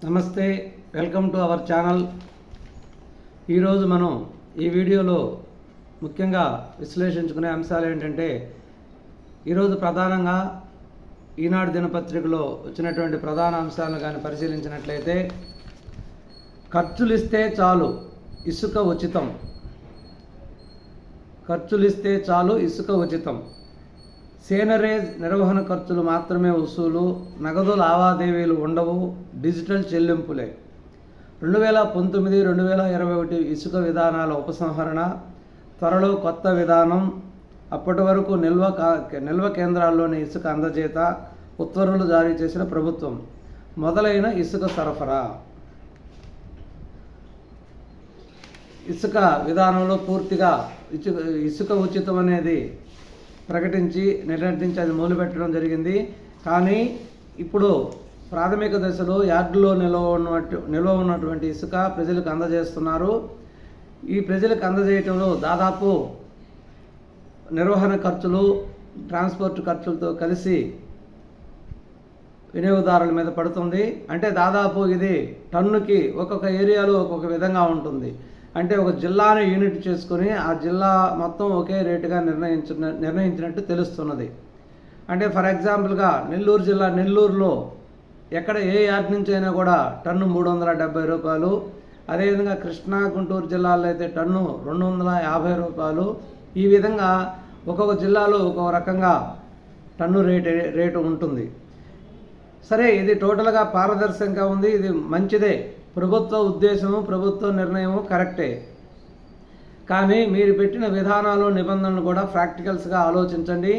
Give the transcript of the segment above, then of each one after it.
నమస్తే, welcome to our channel. ఈరోజు మనం ఈ వీడియోలో ముఖ్యంగా విశ్లేషించుకునే అంశాలు ఏంటంటే, ఈరోజు ప్రధానంగా ఈనాడు దినపత్రికలో వచ్చినటువంటి ప్రధాన అంశాలను కానీ పరిశీలించినట్లయితే, ఖర్చులిస్తే చాలు ఇసుక ఉచితం, ఖర్చులిస్తే చాలు ఇసుక ఉచితం, సేనరేజ్ నిర్వహణ ఖర్చులు మాత్రమే వసూలు, నగదు లావాదేవీలు ఉండవు, డిజిటల్ చెల్లింపులే. 2019-2021 ఇసుక విధానాల ఉపసంహరణ, త్వరలో కొత్త విధానం, అప్పటి వరకు నిల్వ కేంద్రాల్లోని ఇసుక అందజేత, ఉత్తర్వులు జారీ చేసిన ప్రభుత్వం, మొదలైన ఇసుక సరఫరా. ఇసుక విధానంలో పూర్తిగా ఇసుక ఉచితం అనేది నిర్ణయించి అది మొదలుపెట్టడం జరిగింది. కానీ ఇప్పుడు ప్రాథమిక దశలో యార్డులో నిల్వ ఉన్నటువంటి ఇసుక ప్రజలకు అందజేస్తున్నారు. ఈ ప్రజలకు అందజేయటంలో దాదాపు నిర్వహణ ఖర్చులు, ట్రాన్స్పోర్ట్ ఖర్చులతో కలిసి వినియోగదారుల మీద పడుతుంది. అంటే దాదాపు ఇది టన్నుకి ఒక్కొక్క ఏరియాలో ఒక్కొక్క విధంగా ఉంటుంది. అంటే ఒక జిల్లాను యూనిట్ చేసుకుని ఆ జిల్లా మొత్తం ఒకే రేటుగా నిర్ణయించినట్టు తెలుస్తున్నది. అంటే ఫర్ ఎగ్జాంపుల్గా నెల్లూరు జిల్లా, నెల్లూరులో ఎక్కడ ఏ యార్డ్ నుంచి అయినా కూడా టన్ను 370 రూపాయలు. అదేవిధంగా కృష్ణా, గుంటూరు జిల్లాలో అయితే టన్ను 250 రూపాయలు. ఈ విధంగా ఒక్కొక్క జిల్లాలో ఒక్కొక్క రకంగా టన్ను రేటు ఉంటుంది. సరే, ఇది టోటల్గా పారదర్శకంగా ఉంది, ఇది మంచిదే. ప్రభుత్వ ఉద్దేశము, ప్రభుత్వ నిర్ణయము కరెక్టే. కానీ మీరు పెట్టిన విధానాలు, నిబంధనలు కూడా ప్రాక్టికల్స్గా ఆలోచించండి.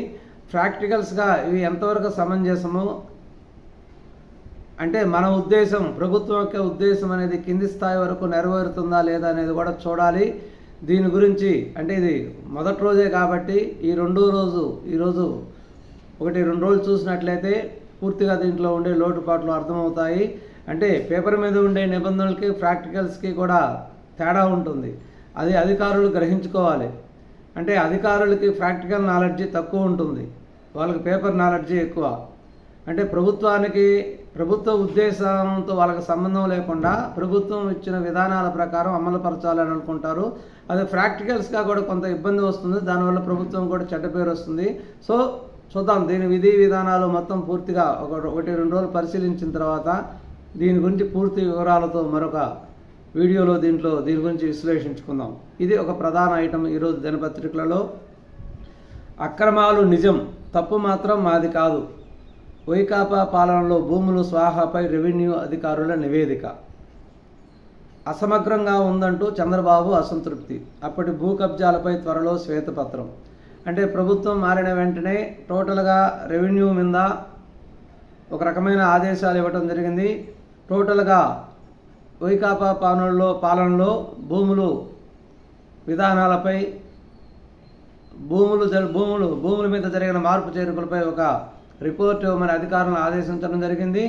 ప్రాక్టికల్స్గా ఇవి ఎంతవరకు సమంజసము, అంటే మన ఉద్దేశం, ప్రభుత్వం యొక్క ఉద్దేశం అనేది కింది స్థాయి వరకు నెరవేరుతుందా లేదా అనేది కూడా చూడాలి. దీని గురించి అంటే ఇది మొదటి రోజే కాబట్టి ఈరోజు 1-2 రోజులు చూసినట్లయితే పూర్తిగా దీంట్లో ఉండే లోటుపాట్లు అర్థమవుతాయి. అంటే పేపర్ మీద ఉండే నిబంధనలకి ప్రాక్టికల్స్కి కూడా తేడా ఉంటుంది. అది అధికారులు గ్రహించుకోవాలి. అంటే అధికారులకి ప్రాక్టికల్ నాలెడ్జి తక్కువ ఉంటుంది, వాళ్ళకి పేపర్ నాలెడ్జి ఎక్కువ. అంటే ప్రభుత్వ ఉద్దేశంతో వాళ్ళకి సంబంధం లేకుండా ప్రభుత్వం ఇచ్చిన విధానాల ప్రకారం అమలుపరచాలని అనుకుంటారు. అది ప్రాక్టికల్స్గా కూడా కొంత ఇబ్బంది వస్తుంది, దానివల్ల ప్రభుత్వం కూడా చెడ్డ పేరు వస్తుంది. సో చూద్దాం, దీని విధి విధానాలు మొత్తం పూర్తిగా 1-2 రోజులు పరిశీలించిన తర్వాత దీని గురించి పూర్తి వివరాలతో మరొక వీడియోలో దీని గురించి విశ్లేషించుకుందాం. ఇది ఒక ప్రధాన ఐటమ్ ఈరోజు దినపత్రికలలో. అక్రమాలు నిజం, తప్పు మాత్రం మాది కాదు. వైకాపా పాలనలో భూములు స్వాహాపై రెవెన్యూ అధికారుల నివేదిక. అసమగ్రంగా ఉందంటూ చంద్రబాబు అసంతృప్తి. అప్పటి భూ కబ్జాలపై త్వరలో శ్వేతపత్రం. అంటే ప్రభుత్వం మారిన వెంటనే టోటల్గా రెవెన్యూ మీద ఒక రకమైన ఆదేశాలు ఇవ్వటం జరిగింది. టోటల్గా వైకాపా పాలనలో భూములు విధానాలపై, భూముల మీద జరిగిన మార్పు చేర్పులపై ఒక రిపోర్ట్ ఇవ్వమని అధికారులను ఆదేశించడం జరిగింది.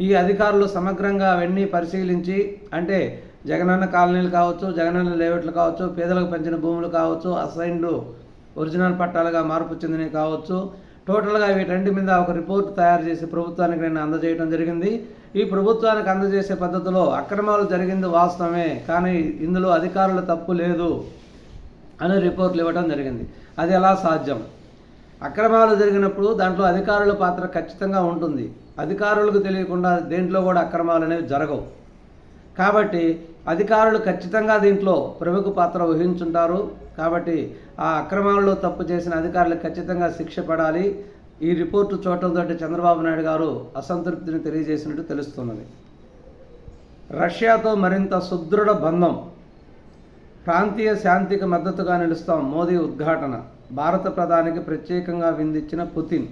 ఈ అధికారులు సమగ్రంగా అవన్నీ పరిశీలించి, అంటే జగనన్న కాలనీలు కావచ్చు, జగనన్న లేఅవుట్లు కావచ్చు, పేదలకు పెంచిన భూములు కావచ్చు, అసైన్డ్ ఒరిజినల్ పట్టాలుగా మార్పు చెందినవి కావచ్చు, టోటల్గా వీటన్నిటి మీద ఒక రిపోర్ట్ తయారు చేసి ప్రభుత్వానికి నేను అందజేయడం జరిగింది. ఈ ప్రభుత్వానికి అందజేసే పద్ధతిలో అక్రమాలు జరిగింది వాస్తవమే, కానీ ఇందులో అధికారుల తప్పు లేదు అని రిపోర్ట్లు ఇవ్వడం జరిగింది. అది ఎలా సాధ్యం? అక్రమాలు జరిగినప్పుడు దాంట్లో అధికారుల పాత్ర ఖచ్చితంగా ఉంటుంది. అధికారులకు తెలియకుండా దేంట్లో కూడా అక్రమాలు అనేవి జరగవు. కాబట్టి అధికారులు ఖచ్చితంగా దీంట్లో ప్రముఖ పాత్ర వహించుంటారు. కాబట్టి ఆ అక్రమాలలో తప్పు చేసిన అధికారులకు ఖచ్చితంగా శిక్ష పడాలి. ఈ రిపోర్టు చూడటంతో చంద్రబాబు నాయుడు గారు అసంతృప్తిని తెలియజేసినట్టు తెలుస్తున్నది. రష్యాతో మరింత సుదృఢ బంధం, ప్రాంతీయ శాంతికి మద్దతుగా నిలుస్తాం, మోదీ ఉద్ఘాటన. భారత ప్రధానికి ప్రత్యేకంగా విందిచ్చిన పుతిన్.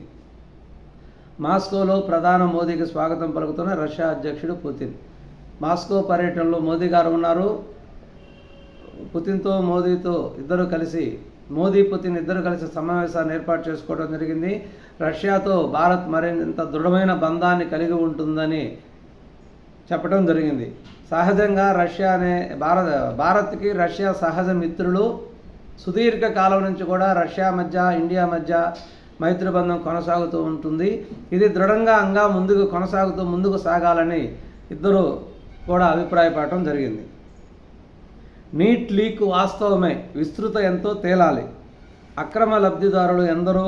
మాస్కోలో ప్రధాని మోదీకి స్వాగతం పలుకుతున్న రష్యా అధ్యక్షుడు పుతిన్. మాస్కో పర్యటనలో మోదీ గారు ఉన్నారు. మోదీ పుతిన్ ఇద్దరు కలిసి సమావేశాన్ని ఏర్పాటు చేసుకోవడం జరిగింది. రష్యాతో భారత్ మరింత దృఢమైన బంధాన్ని కలిగి ఉంటుందని చెప్పడం జరిగింది. సహజంగా భారత్కి రష్యా సహజ మిత్రులు. సుదీర్ఘ కాలం నుంచి కూడా రష్యా మధ్య, ఇండియా మధ్య మైత్రి బంధం కొనసాగుతూ ఉంటుంది. ఇది దృఢంగా ముందుకు సాగాలని ఇద్దరు కూడా అభిప్రాయపడటం జరిగింది. నీట్ లీక్ వాస్తవమే, విస్తృత ఎంతో తేలాలి, అక్రమ లబ్ధిదారులు ఎందరో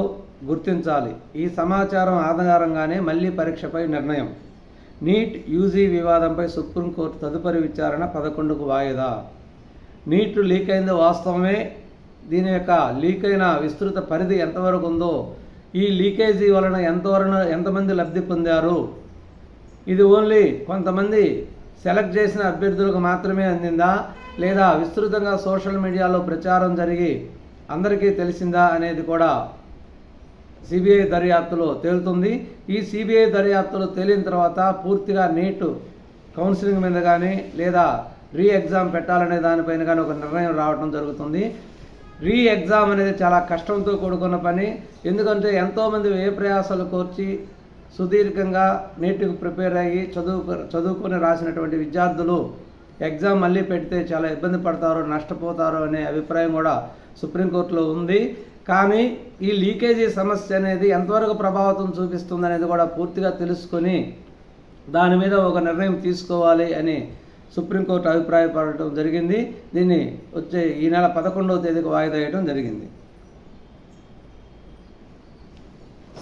గుర్తించాలి, ఈ సమాచారం ఆధారంగానే మళ్లీ పరీక్షపై నిర్ణయం. నీట్ యూజీ వివాదంపై సుప్రీంకోర్టు తదుపరి విచారణ 11కు వాయిదా. నీట్ లీక్ అయింది వాస్తవమే, దీని యొక్క లీక్ అయిన విస్తృత పరిధి ఎంతవరకు ఉందో, ఈ లీకేజీ వలన ఎంతమంది లబ్ధి పొందారు, ఇది ఓన్లీ కొంతమంది సెలెక్ట్ చేసిన అభ్యర్థులకు మాత్రమే అందిందా, లేదా విస్తృతంగా సోషల్ మీడియాలో ప్రచారం జరిగి అందరికీ తెలిసిందా అనేది కూడా సిబిఐ దర్యాప్తులో తేలుతుంది. ఈ సిబిఐ దర్యాప్తులో తేలిన తర్వాత పూర్తిగా నీట్ కౌన్సిలింగ్ మీద కానీ లేదా రీ ఎగ్జామ్ పెట్టాలనే దానిపైన కానీ ఒక నిర్ణయం రావడం జరుగుతుంది. రీ ఎగ్జామ్ అనేది చాలా కష్టంతో కూడుకున్న పని. ఎందుకంటే ఎంతోమంది వ్యయ ప్రయాసాలు కోర్చి సుదీర్ఘంగా నీట్కి ప్రిపేర్ అయ్యి చదువుకొని రాసినటువంటి విద్యార్థులు ఎగ్జామ్ మళ్ళీ పెడితే చాలా ఇబ్బంది పడతారు, నష్టపోతారు అనే అభిప్రాయం కూడా సుప్రీంకోర్టులో ఉంది. కానీ ఈ లీకేజీ సమస్య అనేది ఎంతవరకు ప్రభావితం చూపిస్తుంది అనేది కూడా పూర్తిగా తెలుసుకొని దాని మీద ఒక నిర్ణయం తీసుకోవాలి అని సుప్రీంకోర్టు అభిప్రాయపడటం జరిగింది. దీన్ని వచ్చే ఈ నెల 11వ తేదీకి వాయిదా వేయడం జరిగింది.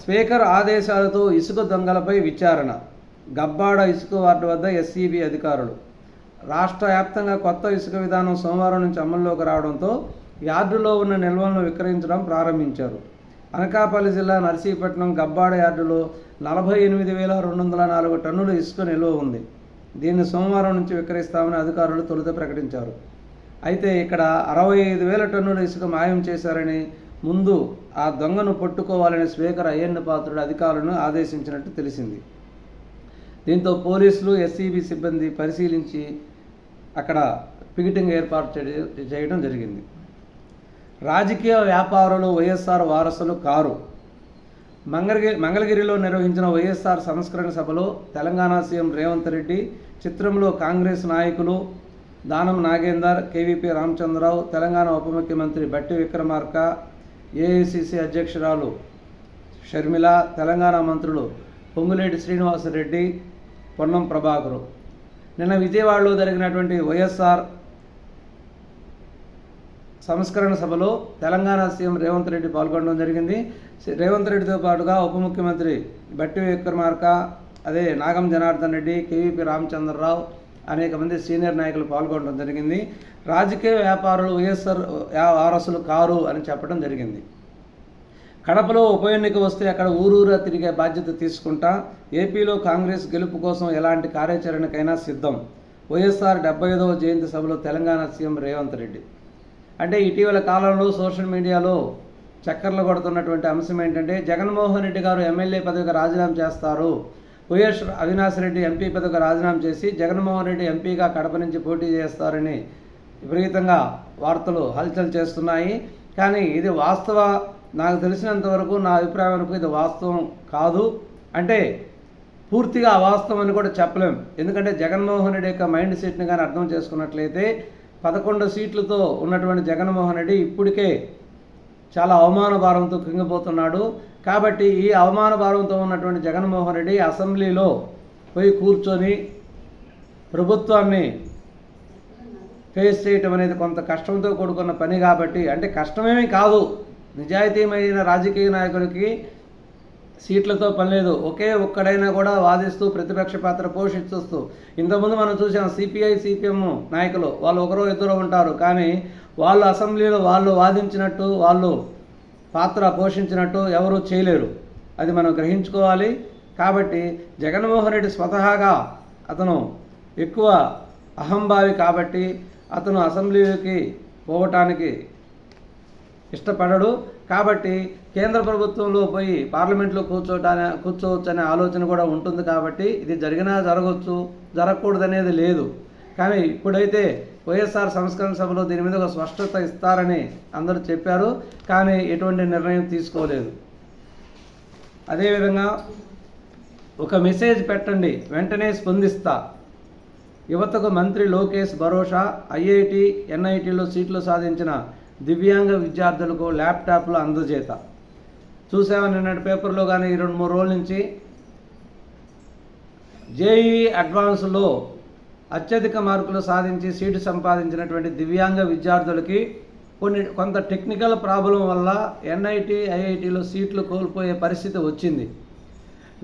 స్పీకర్ ఆదేశాలతో ఇసుక దొంగలపై విచారణ. గబ్బాడ ఇసుక వార్డు వద్ద ఎస్సీబీ అధికారులు. రాష్ట్ర వ్యాప్తంగా కొత్త ఇసుక విధానం సోమవారం నుంచి అమల్లోకి రావడంతో యార్డులో ఉన్న నిల్వలను విక్రయించడం ప్రారంభించారు. అనకాపల్లి జిల్లా నర్సీపట్నం గబ్బాడ యార్డులో 48,204 టన్నుల ఇసుక నిల్వ ఉంది. దీన్ని సోమవారం నుంచి విక్రయిస్తామని అధికారులు తొలుత ప్రకటించారు. అయితే ఇక్కడ 65,000 టన్నుల ఇసుక మాయం చేశారని, ముందు ఆ దొంగను పట్టుకోవాలని స్పీకర్ అయ్యన్న పాత్రుడు అధికారులను ఆదేశించినట్టు తెలిసింది. దీంతో పోలీసులు ఎస్సీబీ సిబ్బంది పరిశీలించి అక్కడ పికెటింగ్ ఏర్పాటు చేయడం జరిగింది. రాజకీయ వ్యాపారులు వైఎస్ఆర్ వారసులు కారు. మంగళగిరిలో నిర్వహించిన వైఎస్ఆర్ సంస్కరణ సభలో తెలంగాణ సీఎం రేవంత్ రెడ్డి, చిత్రంలో కాంగ్రెస్ నాయకులు దానం నాగేందర్, కేవీపీ రామచంద్రరావు, తెలంగాణ ఉప ముఖ్యమంత్రి బట్టి విక్రమార్క, ఏఐసిసి అధ్యక్షురాలు షర్మిల, తెలంగాణ మంత్రులు పొంగులేటి శ్రీనివాసరెడ్డి, పొన్నం ప్రభాకరు. నిన్న విజయవాడలో జరిగినటువంటి వైఎస్ఆర్ సంస్కరణ సభలో తెలంగాణ సీఎం రేవంత్ రెడ్డి పాల్గొనడం జరిగింది. రేవంత్ రెడ్డితో పాటుగా ఉప ముఖ్యమంత్రి బట్టి విక్రమార్క, అదే నాగం జనార్దన్ రెడ్డి, కేవీపీ రామచంద్రరావు, అనేక మంది సీనియర్ నాయకులు పాల్గొనడం జరిగింది. రాజకీయ వ్యాపారులు వైఎస్ఆర్ వారసులు కారు అని చెప్పడం జరిగింది. కడపలో ఉప ఎన్నిక వస్తే అక్కడ ఊరూరా తిరిగే బాధ్యత తీసుకుంటా, ఏపీలో కాంగ్రెస్ గెలుపు కోసం ఎలాంటి కార్యాచరణకైనా సిద్ధం. వైఎస్ఆర్ 75వ జయంతి సభలో తెలంగాణ సీఎం రేవంత్ రెడ్డి. అంటే ఇటీవల కాలంలో సోషల్ మీడియాలో చక్కర్లు కొడుతున్నటువంటి అంశం ఏంటంటే, జగన్మోహన్ రెడ్డి గారు ఎమ్మెల్యే పదవికి రాజీనామా చేస్తారు, వైఎస్ అవినాష్ రెడ్డి ఎంపీ పదవికి రాజీనామా చేసి జగన్మోహన్ రెడ్డి ఎంపీగా కడప నుంచి పోటీ చేస్తారని విపరీతంగా వార్తలు హల్చల్ చేస్తున్నాయి. కానీ ఇది నాకు తెలిసినంత వరకు, నా అభిప్రాయం వరకు ఇది వాస్తవం కాదు. అంటే పూర్తిగా అవాస్తవం అని కూడా చెప్పలేం. ఎందుకంటే జగన్మోహన్ రెడ్డి యొక్క మైండ్ సెట్ని కానీ అర్థం చేసుకున్నట్లయితే 11 సీట్లతో ఉన్నటువంటి జగన్మోహన్ రెడ్డి ఇప్పటికే చాలా అవమాన భారంతో కుంగిపోతున్నాడు. కాబట్టి ఈ అవమాన భారంతో ఉన్నటువంటి జగన్మోహన్ రెడ్డి అసెంబ్లీలో పోయి కూర్చొని ప్రభుత్వాన్ని ఫేస్ చేయటం అనేది కొంత కష్టంతో కూడుకున్న పని. కాబట్టి అంటే కష్టమేమీ కాదు, నిజాయితీమైన రాజకీయ నాయకుడికి సీట్లతో పని లేదు. ఒక్కడైనా కూడా వాదిస్తూ ప్రతిపక్ష పాత్ర పోషిస్తూ, ఇంతకుముందు మనం చూసాం సిపిఐ సిపిఎం నాయకులు, వాళ్ళు ఒకరో ఇద్దరు ఉంటారు, కానీ వాళ్ళు అసెంబ్లీలో వాళ్ళు వాదించినట్టు, వాళ్ళు పాత్ర పోషించినట్టు ఎవరూ చేయలేరు. అది మనం గ్రహించుకోవాలి. కాబట్టి జగన్మోహన్ రెడ్డి స్వతహాగా అతను ఎక్కువ అహంభావి కాబట్టి అతను అసెంబ్లీకి పోవటానికి ఇష్టపడడు. కాబట్టి కేంద్ర ప్రభుత్వంలో పోయి పార్లమెంట్లో కూర్చోవచ్చు అనే ఆలోచన కూడా ఉంటుంది. కాబట్టి ఇది జరిగినా జరగవచ్చు, జరగకూడదనేది లేదు. కానీ ఇప్పుడైతే వైఎస్ఆర్ సంస్కరణ సభలో దీని మీద ఒక స్పష్టత ఇస్తారని అందరూ చెప్పారు, కానీ ఎటువంటి నిర్ణయం తీసుకోలేదు. అదేవిధంగా ఒక మెసేజ్ పెట్టండి, వెంటనే స్పందిస్తా. యువతకు మంత్రి లోకేష్ భరోసా. ఐఐటి ఎన్ఐటీలో సీట్లు సాధించిన దివ్యాంగ విద్యార్థులకు ల్యాప్టాప్లు అందజేత. చూసామని నిన్నటి పేపర్లో కానీ 2-3 రోజుల నుంచి జేఈఈ అడ్వాన్స్లో అత్యధిక మార్కులు సాధించి సీటు సంపాదించినటువంటి దివ్యాంగ విద్యార్థులకి కొంత టెక్నికల్ ప్రాబ్లం వల్ల ఎన్ఐటి ఐఐటిలో సీట్లు కోల్పోయే పరిస్థితి వచ్చింది.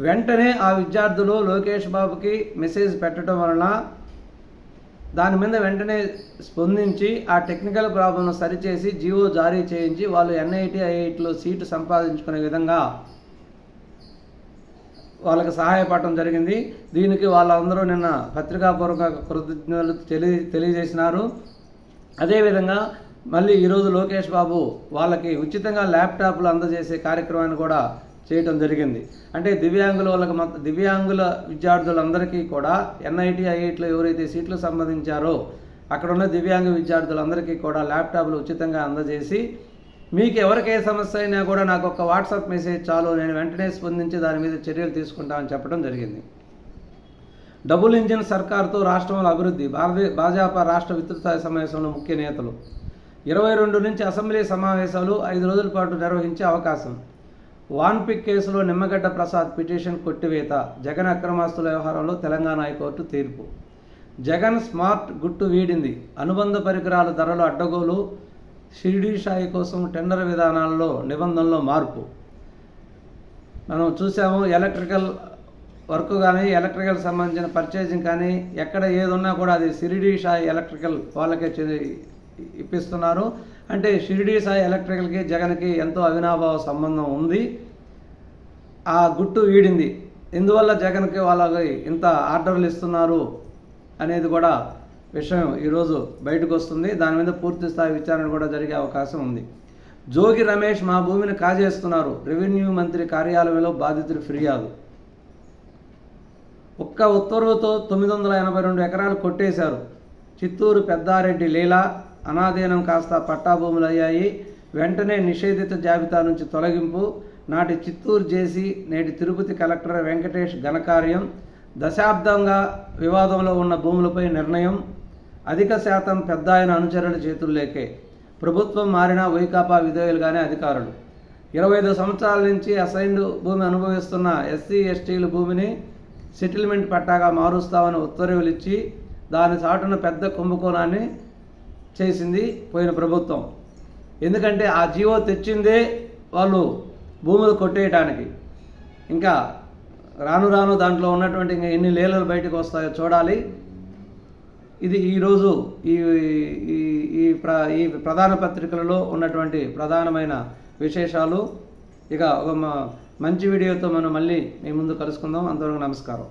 వెంటనే ఆ విద్యార్థులు లోకేష్ బాబుకి మెసేజ్ పెట్టడం వలన దాని మీద వెంటనే స్పందించి ఆ టెక్నికల్ ప్రాబ్లంను సరిచేసి జీవో జారీ చేయించి వాళ్ళు ఎన్ఐటి ఐఐటిలో సీటు సంపాదించుకునే విధంగా వాళ్ళకి సహాయపడటం జరిగింది. దీనికి వాళ్ళందరూ నిన్న పత్రికాపూర్వక కృతజ్ఞతలు తెలియజేసినారు. అదేవిధంగా మళ్ళీ ఈరోజు లోకేష్ బాబు వాళ్ళకి ఉచితంగా ల్యాప్టాప్లు అందజేసే కార్యక్రమాన్ని కూడా చేయటం జరిగింది. అంటే దివ్యాంగుల విద్యార్థులందరికీ కూడా ఎన్ఐటి ఐఐటిలో ఎవరైతే సీట్లు సంబంధించారో అక్కడ ఉన్న దివ్యాంగ విద్యార్థులందరికీ కూడా ల్యాప్టాప్లు ఉచితంగా అందజేసి మీకు ఎవరికి ఏ సమస్య అయినా కూడా నాకు ఒక వాట్సాప్ మెసేజ్ చాలు, నేను వెంటనే స్పందించి దాని మీద చర్యలు తీసుకుంటామని చెప్పడం జరిగింది. డబుల్ ఇంజిన్ సర్కార్తో రాష్ట్రంలో అభివృద్ధి భాజపా రాష్ట్ర విస్తృత సమావేశంలో ముఖ్య నేతలు 22 నుంచి అసెంబ్లీ సమావేశాలు 5 రోజుల పాటు నిర్వహించే అవకాశం. వాన్పిక్ కేసులో నిమ్మగడ్డ ప్రసాద్ పిటిషన్ కొట్టివేత. జగన్ అక్రమాస్తుల వ్యవహారంలో తెలంగాణ హైకోర్టు తీర్పు. జగన్ స్మార్ట్ గుట్టు వీడింది. అనుబంధ పరికరాల ధరలు అడ్డగోలు. షిరిడీ సాయి కోసం టెండర్ విధానాల్లో నిబంధనల్లో మార్పు. మనం చూసాము, ఎలక్ట్రికల్ వర్క్ కానీ ఎలక్ట్రికల్ సంబంధించిన పర్చేజింగ్ కానీ ఎక్కడ ఏదున్నా కూడా అది షిరిడీ సాయి ఎలక్ట్రికల్ వాళ్ళకే ఇప్పిస్తున్నారు. అంటే షిరిడీ సాయి ఎలక్ట్రికల్కి జగన్కి ఎంతో అవినాభావ సంబంధం ఉంది. ఆ గుట్టు వీడింది. ఎందువల్ల జగన్కి వాళ్ళకి ఇంత ఆర్డర్లు ఇస్తున్నారు అనేది కూడా విషయం ఈరోజు బయటకు వస్తుంది. దాని మీద పూర్తి స్థాయి విచారణ కూడా జరిగే అవకాశం ఉంది. జోగి రమేష్ మా భూమిని కాజేస్తున్నారు. రెవెన్యూ మంత్రి కార్యాలయంలో బాధితులు ఫిర్యాదు. ఒక్క ఉత్తర్వుతో 982 ఎకరాలు కొట్టేశారు. చిత్తూరు పెద్దారెడ్డి లీలా అనాధీనం కాస్త పట్టాభూములు అయ్యాయి. వెంటనే నిషేధిత జాబితా నుంచి తొలగింపు. నాటి చిత్తూరు జేసీ నేటి తిరుపతి కలెక్టర్ వెంకటేష్ ఘనకార్యం. దశాబ్దంగా వివాదంలో ఉన్న భూములపై నిర్ణయం. అధిక శాతం పెద్ద ఆయన అనుచరుల చేతుల్లోకే. ప్రభుత్వం మారినా వైకాపా విధేయులుగానే అధికారులు. 25 సంవత్సరాల నుంచి అసైన్డ్ భూమి అనుభవిస్తున్న ఎస్సీ ఎస్టీల భూమిని సెటిల్మెంట్ పట్టాగా మారుస్తామని ఉత్తర్వులు ఇచ్చి దాని చాటున పెద్ద కుంభకోణాన్ని చేసింది పోయిన ప్రభుత్వం. ఎందుకంటే ఆ జీవో తెచ్చిందే వాళ్ళు భూములు కొట్టేయటానికి. ఇంకా రాను రాను దాంట్లో ఉన్నటువంటి ఇంకా ఎన్ని లీలలు బయటకు వస్తాయో చూడాలి. ఇది ఈరోజు ఈ ప్రధాన పత్రికలలో ఉన్నటువంటి ప్రధానమైన విశేషాలు. ఇక ఒక మంచి వీడియోతో మనం మళ్ళీ మీ ముందు కలుసుకుందాం. అంతవరకు నమస్కారం.